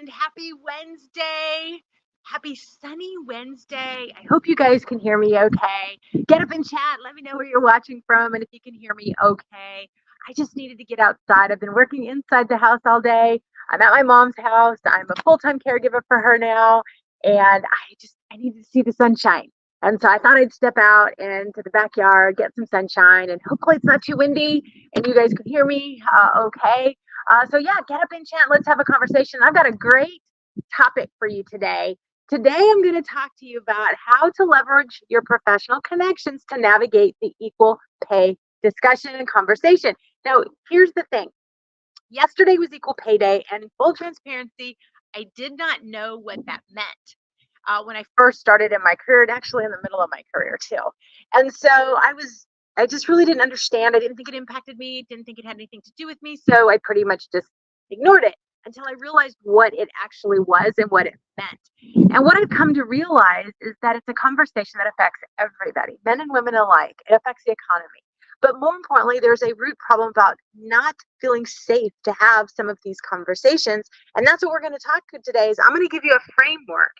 friend. Happy Wednesday. Happy sunny Wednesday. I hope you guys can hear me okay. Get up and chat. Let me know where you're watching from and if you can hear me okay. I just needed to get outside. I've been working inside the house all day. I'm at my mom's house. I'm a full-time caregiver for her now, and I needed to see the sunshine. And so I thought I'd step out into the backyard, get some sunshine, and hopefully it's not too windy and you guys can hear me okay. So yeah, get up and chat. Let's have a conversation. I've got a great topic for you today. Today, I'm going to talk to you about how to leverage your professional connections to navigate the equal pay discussion and conversation. Now, here's the thing. Yesterday was equal pay day, and in full transparency, I did not know what that meant when I first started in my career, and actually in the middle of my career too. And so I just really didn't understand. I didn't think it impacted me, didn't think it had anything to do with me. So I pretty much just ignored it until I realized what it actually was and what it meant. And what I've come to realize is that it's a conversation that affects everybody, men and women alike. It affects the economy. But more importantly, there's a root problem about not feeling safe to have some of these conversations. And that's what we're going to talk to today is I'm going to give you a framework,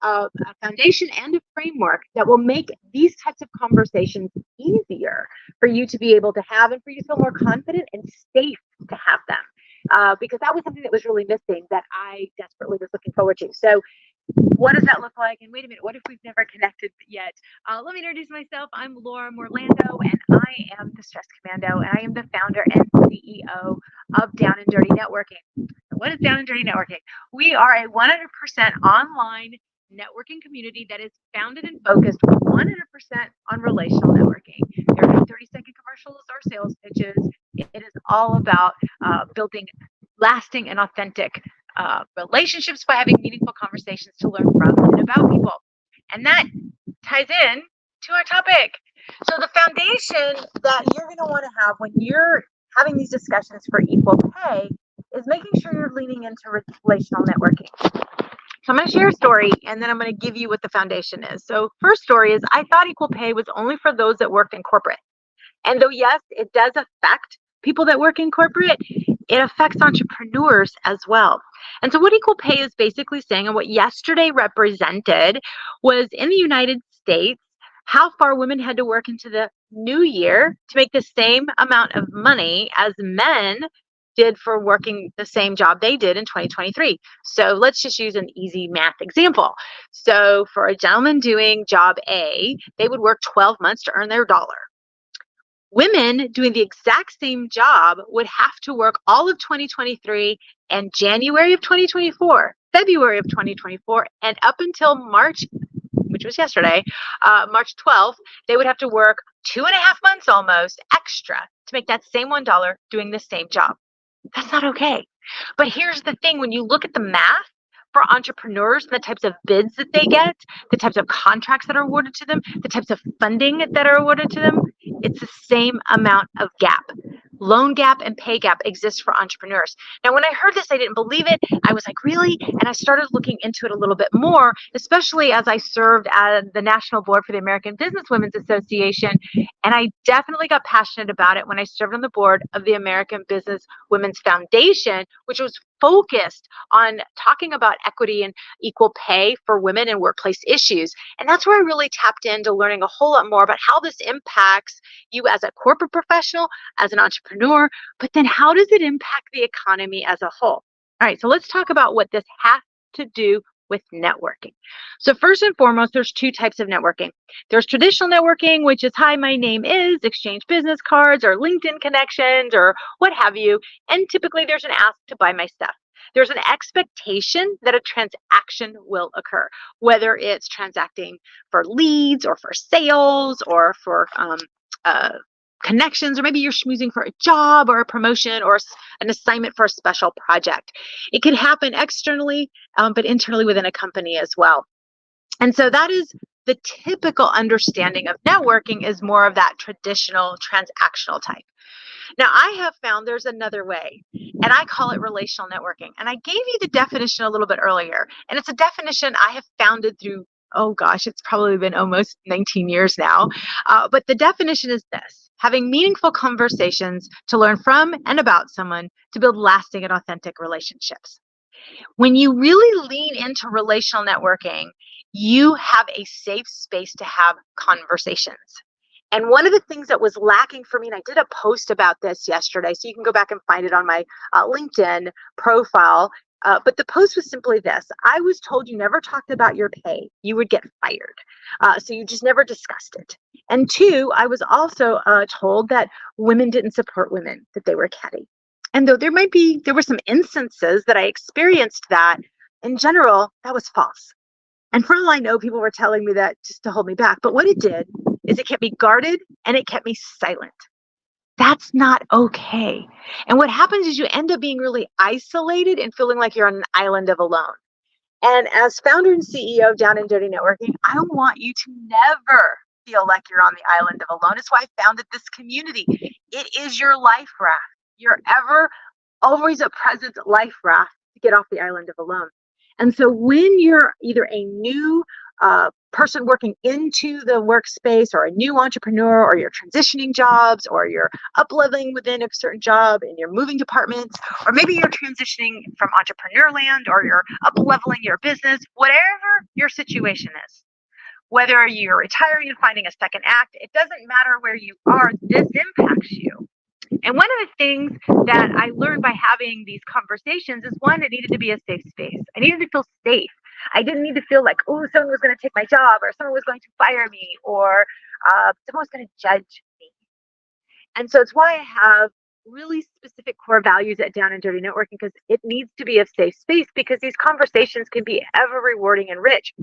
a foundation and a framework that will make these types of conversations easier for you to be able to have and for you to feel more confident and safe to have them. Because that was something that was really missing that I desperately was looking forward to. So what does that look like? And wait a minute, what if we've never connected yet? Let me introduce myself. I'm Laura Morlando, and I am the Stress Commando, and I am the founder and CEO of Down and Dirty Networking. What is Down and Dirty Networking? We are a 100% online networking community that is founded and focused 100% on relational networking. There are no 30-second commercials or sales pitches. It is all about building lasting and authentic relationships by having meaningful conversations to learn from and about people. And that ties in to our topic. So the foundation that you're going to want to have when you're having these discussions for equal pay is making sure you're leaning into relational networking. So I'm going to share a story, and then I'm going to give you what the foundation is. So first story is I thought equal pay was only for those that worked in corporate. And though, yes, it does affect people that work in corporate, it affects entrepreneurs as well. And so what equal pay is basically saying, and what yesterday represented, was in the United States, how far women had to work into the new year to make the same amount of money as men did for working the same job they did in 2023. So let's just use an easy math example. So for a gentleman doing job A, they would work 12 months to earn their dollar. Women doing the exact same job would have to work all of 2023 and January of 2024, February of 2024, and up until March, which was yesterday, March 12th, they would have to work 2.5 months almost extra to make that same $1 doing the same job. That's not okay. But here's the thing, when you look at the math for entrepreneurs and the types of bids that they get, the types of contracts that are awarded to them, the types of funding that are awarded to them, it's the same amount of gap. Loan gap and pay gap exists for entrepreneurs. Now, when I heard this, I didn't believe it. I was like, really? And I started looking into it a little bit more, especially as I served as the national board for the American Business Women's Association. And I definitely got passionate about it when I served on the board of the American Business Women's Foundation, which was focused on talking about equity and equal pay for women and workplace issues. And that's where I really tapped into learning a whole lot more about how this impacts you as a corporate professional, as an entrepreneur, but then how does it impact the economy as a whole? All right, so let's talk about what this has to do with networking. So first and foremost, there's two types of networking. There's traditional networking, which is, hi, my name is, exchange business cards or LinkedIn connections or what have you. And typically there's an ask to buy my stuff. There's an expectation that a transaction will occur, whether it's transacting for leads or for sales or for connections, or maybe you're schmoozing for a job or a promotion or an assignment for a special project. It can happen externally, but internally within a company as well. And so that is the typical understanding of networking, is more of that traditional transactional type. Now, I have found there's another way, and I call it relational networking. And I gave you the definition a little bit earlier, and it's a definition I have founded through, oh gosh, it's probably been almost 19 years now. But the definition is this: having meaningful conversations to learn from and about someone to build lasting and authentic relationships. When you really lean into relational networking, you have a safe space to have conversations. And one of the things that was lacking for me, and I did a post about this yesterday, so you can go back and find it on my LinkedIn profile. But the post was simply this. I was told you never talked about your pay. You would get fired. So you just never discussed it. And two, I was also told that women didn't support women, that they were catty. And though there were some instances that I experienced that, in general, that was false. And for all I know, people were telling me that just to hold me back. But what it did is it kept me guarded and it kept me silent. That's not okay. And what happens is you end up being really isolated and feeling like you're on an island of alone. And as founder and CEO of Down and Dirty Networking, I want you to never feel like you're on the island of alone. It's why I founded this community. It is your life raft, your ever, always a present life raft to get off the island of alone. And so when you're either a new person working into the workspace or a new entrepreneur, or you're transitioning jobs, or you're up-leveling within a certain job and you're moving departments, or maybe you're transitioning from entrepreneur land, or you're up-leveling your business, whatever your situation is, whether you're retiring and finding a second act, it doesn't matter where you are, this impacts you. And one of the things that I learned by having these conversations is, one, it needed to be a safe space. I needed to feel safe. I didn't need to feel like, oh, someone was going to take my job, or someone was going to fire me, or someone was going to judge me. And so it's why I have really specific core values at Down and Dirty Networking, because it needs to be a safe space, because these conversations can be ever rewarding and rich.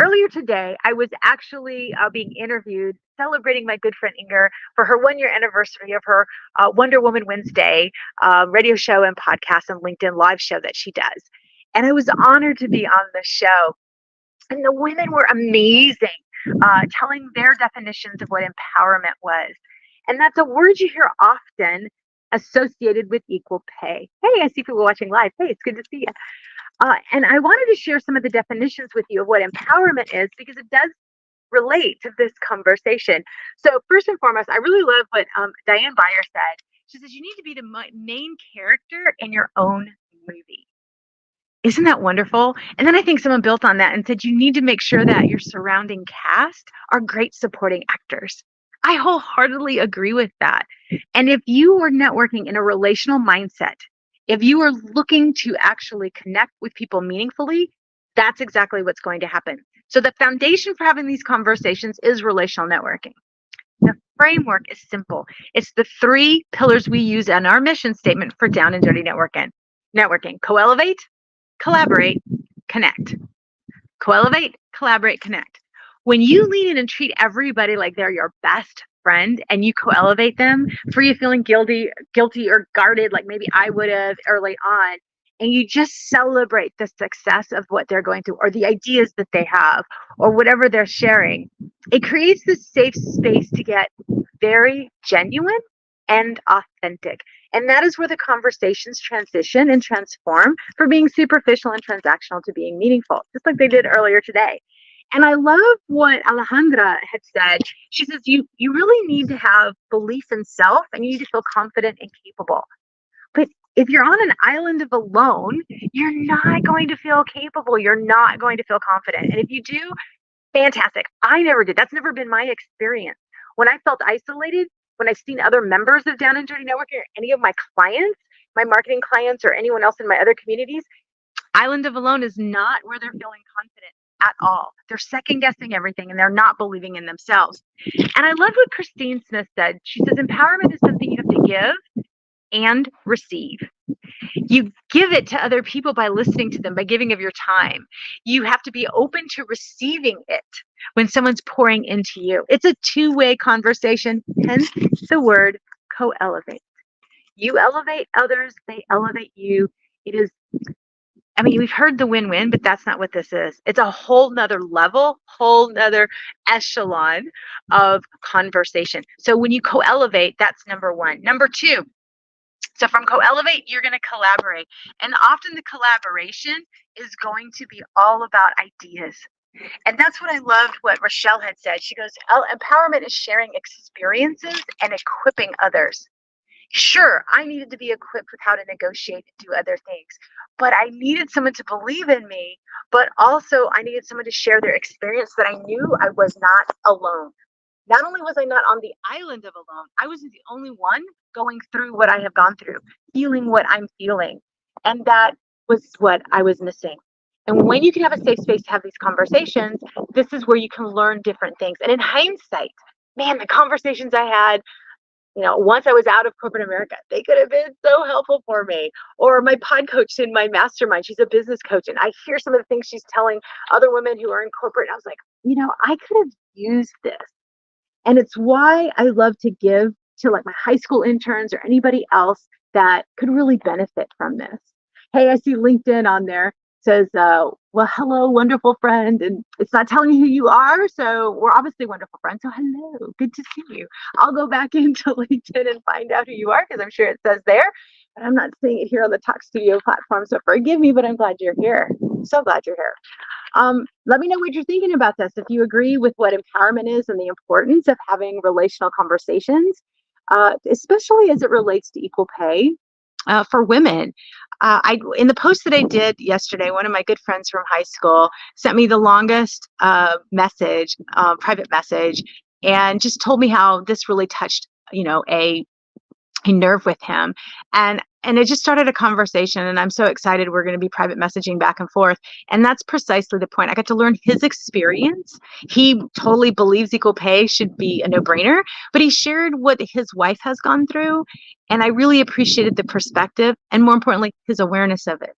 Earlier today, I was actually being interviewed, celebrating my good friend Inger for her 1-year anniversary of her Wonder Woman Wednesday radio show and podcast and LinkedIn live show that she does. And I was honored to be on the show. And the women were amazing, telling their definitions of what empowerment was. And that's a word you hear often associated with equal pay. Hey, I see people watching live. Hey, it's good to see you. And I wanted to share some of the definitions with you of what empowerment is, because it does relate to this conversation. So first and foremost, I really love what Diane Beyer said. She says, you need to be the main character in your own movie. Isn't that wonderful? And then I think someone built on that and said, you need to make sure that your surrounding cast are great supporting actors. I wholeheartedly agree with that. And if you are networking in a relational mindset, if you are looking to actually connect with people meaningfully, that's exactly what's going to happen. So the foundation for having these conversations is relational networking. The framework is simple. It's the 3 pillars we use in our mission statement for Down and Dirty Networking. Co-elevate, collaborate, connect. Co-elevate, collaborate, connect. When you lean in and treat everybody like they're your best friend, and you co-elevate them, free of feeling guilty or guarded like maybe I would have early on, and you just celebrate the success of what they're going through, or the ideas that they have, or whatever they're sharing, it creates this safe space to get very genuine and authentic. And that is where the conversations transition and transform from being superficial and transactional to being meaningful, just like they did earlier today. And I love what Alejandra had said. She says, you really need to have belief in self, and you need to feel confident and capable. But if you're on an island of alone, you're not going to feel capable. You're not going to feel confident. And if you do, fantastic. I never did. That's never been my experience. When I felt isolated, when I've seen other members of Down and Dirty Networking, or any of my clients, my marketing clients, or anyone else in my other communities, island of alone is not where they're feeling confident at all. They're second guessing everything, and they're not believing in themselves. And I love what Christine Smith said. She says, empowerment is something you have to give and receive. You give it to other people by listening to them, by giving of your time. You have to be open to receiving it when someone's pouring into you. It's a two-way conversation, hence the word co-elevate. You elevate others, they elevate you. It is, I mean, we've heard the win-win, but that's not what this is. It's a whole nother level, whole nother echelon of conversation. So when you co-elevate, that's number one. Number two, so from co-elevate, you're going to collaborate. And often the collaboration is going to be all about ideas. And that's what I loved what Rochelle had said. She goes, empowerment is sharing experiences and equipping others. Sure, I needed to be equipped with how to negotiate and do other things, but I needed someone to believe in me, but also I needed someone to share their experience that I knew I was not alone. Not only was I not on the island of alone, I was the only one going through what I have gone through, feeling what I'm feeling. And that was what I was missing. And when you can have a safe space to have these conversations, this is where you can learn different things. And in hindsight, man, the conversations I had, once I was out of corporate America, they could have been so helpful for me. Or my pod coach in my mastermind, she's a business coach, and I hear some of the things she's telling other women who are in corporate. And I was like, I could have used this. And it's why I love to give to like my high school interns or anybody else that could really benefit from this. Hey, I see LinkedIn on there. Says, well, hello, wonderful friend. And it's not telling me who you are. So we're obviously wonderful friends. So hello, good to see you. I'll go back into LinkedIn and find out who you are because I'm sure it says there. But I'm not seeing it here on the Talk Studio platform. So forgive me, but I'm glad you're here. I'm so glad you're here. Let me know what you're thinking about this. If you agree with what empowerment is and the importance of having relational conversations, especially as it relates to equal pay for women. In the post that I did yesterday, one of my good friends from high school sent me the longest message, private message, and just told me how this really touched, a nerve with him. And it just started a conversation, and I'm so excited. We're going to be private messaging back and forth. And that's precisely the point. I got to learn his experience. He totally believes equal pay should be a no-brainer, but he shared what his wife has gone through. And I really appreciated the perspective and, more importantly, his awareness of it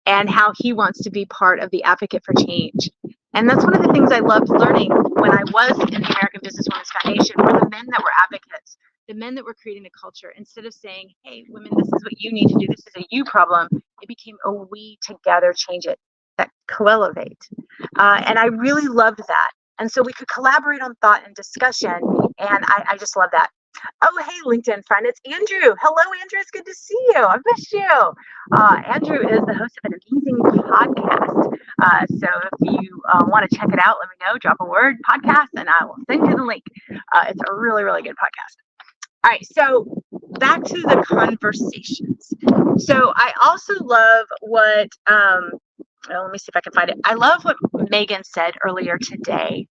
and how he wants to be part of the advocate for change. And that's one of the things I loved learning when I was in the American Business Women's Foundation, were the men that were advocates, the men that were creating the culture. Instead of saying, hey, women, this is what you need to do, this is a you problem, it became a we together change it, that co-elevate. And I really loved that. And so we could collaborate on thought and discussion. And I just love that. Oh, hey, LinkedIn friend, it's Andrew. Hello, Andrew. It's good to see you. I missed you. Andrew is the host of an amazing podcast. So if you want to check it out, let me know. Drop a word, podcast, and I will send you the link. It's a really, really good podcast. All right, so back to the conversations. So I also love what, let me see if I can find it. I love what Megan said earlier today.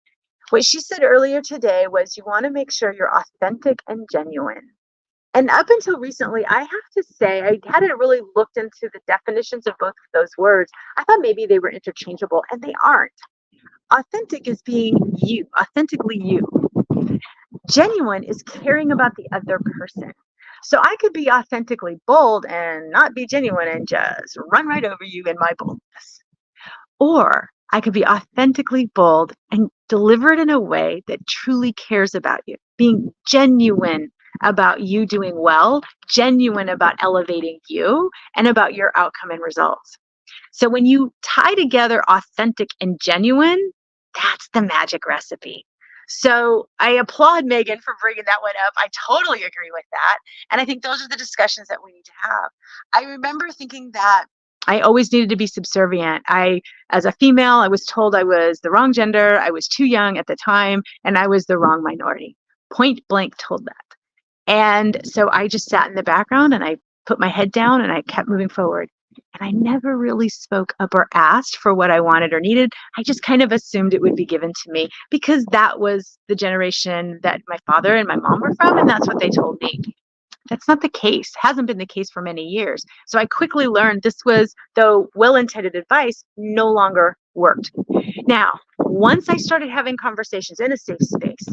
What she said earlier today was you want to make sure you're authentic and genuine. And up until recently, I have to say, I hadn't really looked into the definitions of both of those words. I thought maybe they were interchangeable, and they aren't. Authentic is being you, authentically you. Genuine is caring about the other person. So I could be authentically bold and not be genuine and just run right over you in my boldness. Or I could be authentically bold and deliver it in a way that truly cares about you, being genuine about you doing well, genuine about elevating you, and about your outcome and results. So when you tie together authentic and genuine, that's the magic recipe. So I applaud Megan for bringing that one up. I totally agree with that. And I think those are the discussions that we need to have. I remember thinking that I always needed to be subservient. As a female, I was told I was the wrong gender, I was too young at the time, and I was the wrong minority. Point blank told that. And so I just sat in the background and I put my head down and I kept moving forward. And I never really spoke up or asked for what I wanted or needed. I just kind of assumed it would be given to me because that was the generation that my father and my mom were from, and that's what they told me. That's not the case. Hasn't been the case for many years. So I quickly learned this was, though well-intended advice, no longer worked. Now, once I started having conversations in a safe space,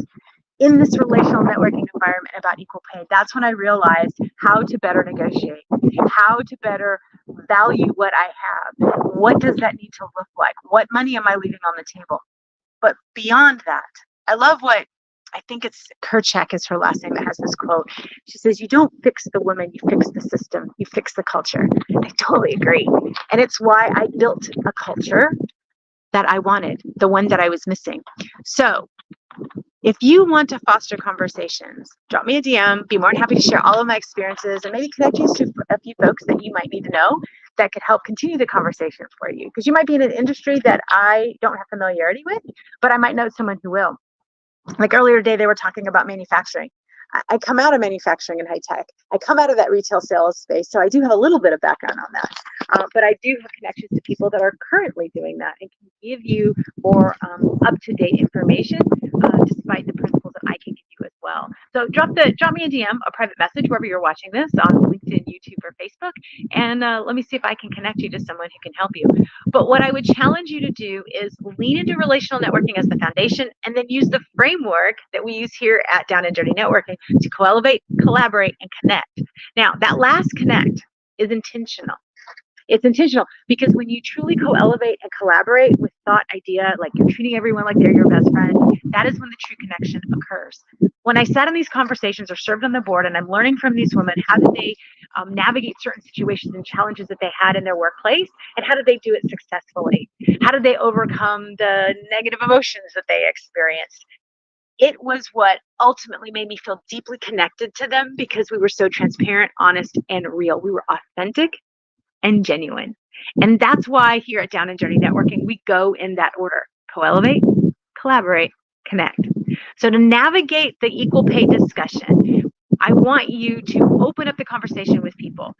in this relational networking environment about equal pay, that's when I realized how to better negotiate, how to better value what I have. What does that need to look like? What money am I leaving on the table? But beyond that, I love what I think it's Kerchak is her last name that has this quote. She says, you don't fix the woman, you fix the system, you fix the culture. I totally agree. And it's why I built a culture that I wanted, the one that I was missing. So if you want to foster conversations, drop me a DM, be more than happy to share all of my experiences and maybe connect you to a few folks that you might need to know that could help continue the conversation for you. Because you might be in an industry that I don't have familiarity with, but I might know someone who will. Like earlier today, they were talking about manufacturing. I come out of manufacturing and high tech. I come out of that retail sales space, so I do have a little bit of background on that. But I do have connections to people that are currently doing that and can give you more up-to-date information, despite the principles that I can give you as well. So drop me a DM, a private message, wherever you're watching this, on LinkedIn, YouTube, or Facebook, and let me see if I can connect you to someone who can help you. But what I would challenge you to do is lean into relational networking as the foundation, and then use the framework that we use here at Down and Dirty Networking to co-elevate, collaborate, and connect. Now, that last connect is intentional. It's intentional because when you truly co-elevate and collaborate with thought, idea, like you're treating everyone like they're your best friend, that is when the true connection occurs. When I sat in these conversations or served on the board and I'm learning from these women, how did they navigate certain situations and challenges that they had in their workplace, and how did they do it successfully? How did they overcome the negative emotions that they experienced? It was what ultimately made me feel deeply connected to them because we were so transparent, honest, and real. We were authentic and genuine. And that's why here at Down and Dirty Networking, we go in that order: co-elevate, collaborate, connect. So to navigate the equal pay discussion, I want you to open up the conversation with people.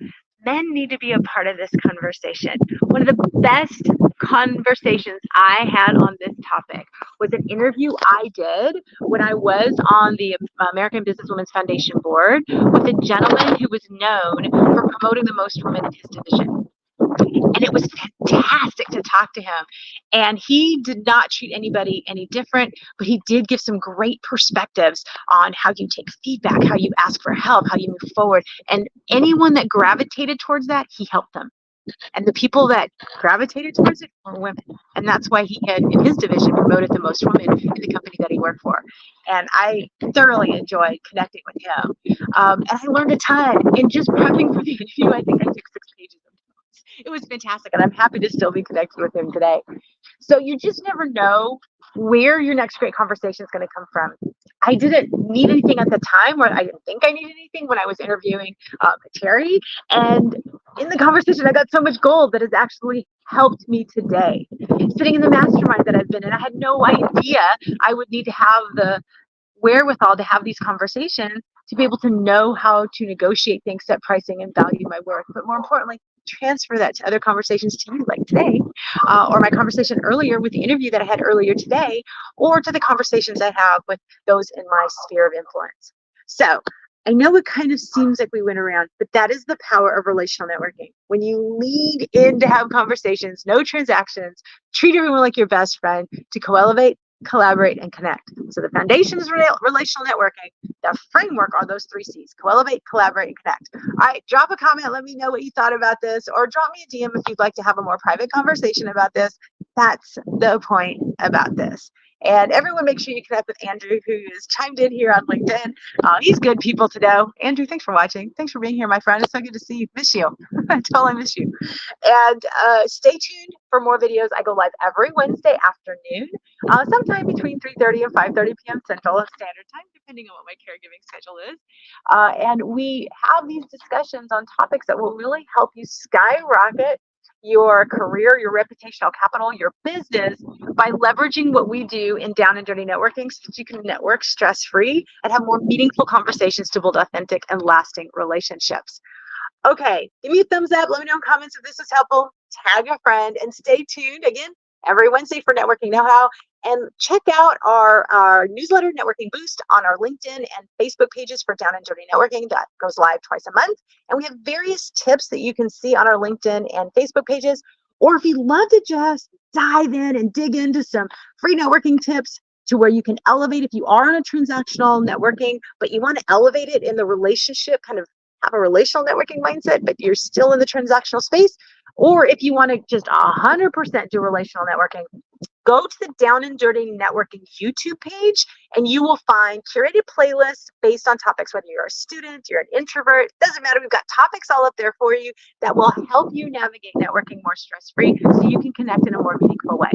Men need to be a part of this conversation. One of the best conversations I had on this topic was an interview I did when I was on the American Businesswomen's Foundation board with a gentleman who was known for promoting the most women in his division. And it was fantastic to talk to him. And he did not treat anybody any different, but he did give some great perspectives on how you take feedback, how you ask for help, how you move forward. And anyone that gravitated towards that, he helped them. And the people that gravitated towards it were women. And that's why he had, in his division, promoted the most women in the company that he worked for. And I thoroughly enjoyed connecting with him. And I learned a ton. In just prepping for the interview, I think I took 6 pages of notes. It was fantastic. And I'm happy to still be connected with him today. So you just never know where your next great conversation is going to come from. I didn't need anything at the time, or I didn't think I needed anything when I was interviewing Terry. And in the conversation, I got so much gold that has actually helped me today. Sitting in the mastermind that I've been in, I had no idea I would need to have the wherewithal to have these conversations to be able to know how to negotiate things, set pricing, and value my work. But more importantly, transfer that to other conversations to you, like today, or my conversation earlier with the interview that I had earlier today, or to the conversations I have with those in my sphere of influence. So I know it kind of seems like we went around, but that is the power of relational networking. When you lead in to have conversations, no transactions, treat everyone like your best friend, to co-elevate, collaborate, and connect. So the foundation is relational networking. The framework are those 3 C's: co-elevate, collaborate, and connect. All right, drop a comment. Let me know what you thought about this, or drop me a DM if you'd like to have a more private conversation about this. That's the point about this. And everyone, make sure you connect with Andrew, who has chimed in here on LinkedIn. He's good people to know. Andrew, thanks for watching. Thanks for being here, my friend. It's so good to see you. Miss you. I totally miss you. And stay tuned for more videos. I go live every Wednesday afternoon, sometime between 3:30 and 5:30 p.m. Central Standard Time, depending on what my caregiving schedule is. And we have these discussions on topics that will really help you skyrocket your career, your reputational capital, your business, by leveraging what we do in Down and Dirty Networking, so that you can network stress-free and have more meaningful conversations to build authentic and lasting relationships. Okay, give me a thumbs up. Let me know in comments if this was helpful. Tag a friend, and stay tuned again every Wednesday for Networking Know-How. And check out our newsletter, Networking Boost, on our LinkedIn and Facebook pages for Down and Dirty Networking. That goes live twice a month. And we have various tips that you can see on our LinkedIn and Facebook pages. Or if you'd love to just dive in and dig into some free networking tips to where you can elevate, if you are on a transactional networking, but you want to elevate it in the relationship, kind of have a relational networking mindset, but you're still in the transactional space, or if you want to just 100% do relational networking, go to the Down and Dirty Networking YouTube page, and you will find curated playlists based on topics, whether you're a student, you're an introvert, doesn't matter. We've got topics all up there for you that will help you navigate networking more stress-free, so you can connect in a more meaningful way.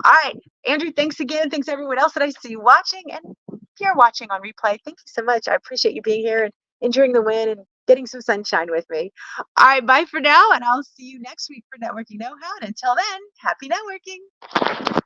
All right, Andrew, thanks again. Thanks everyone else that I see you watching. And if you're watching on replay, thank you so much. I appreciate you being here and enjoying the win and getting some sunshine with me. All right, bye for now, and I'll see you next week for Networking Know-How. And until then, happy networking.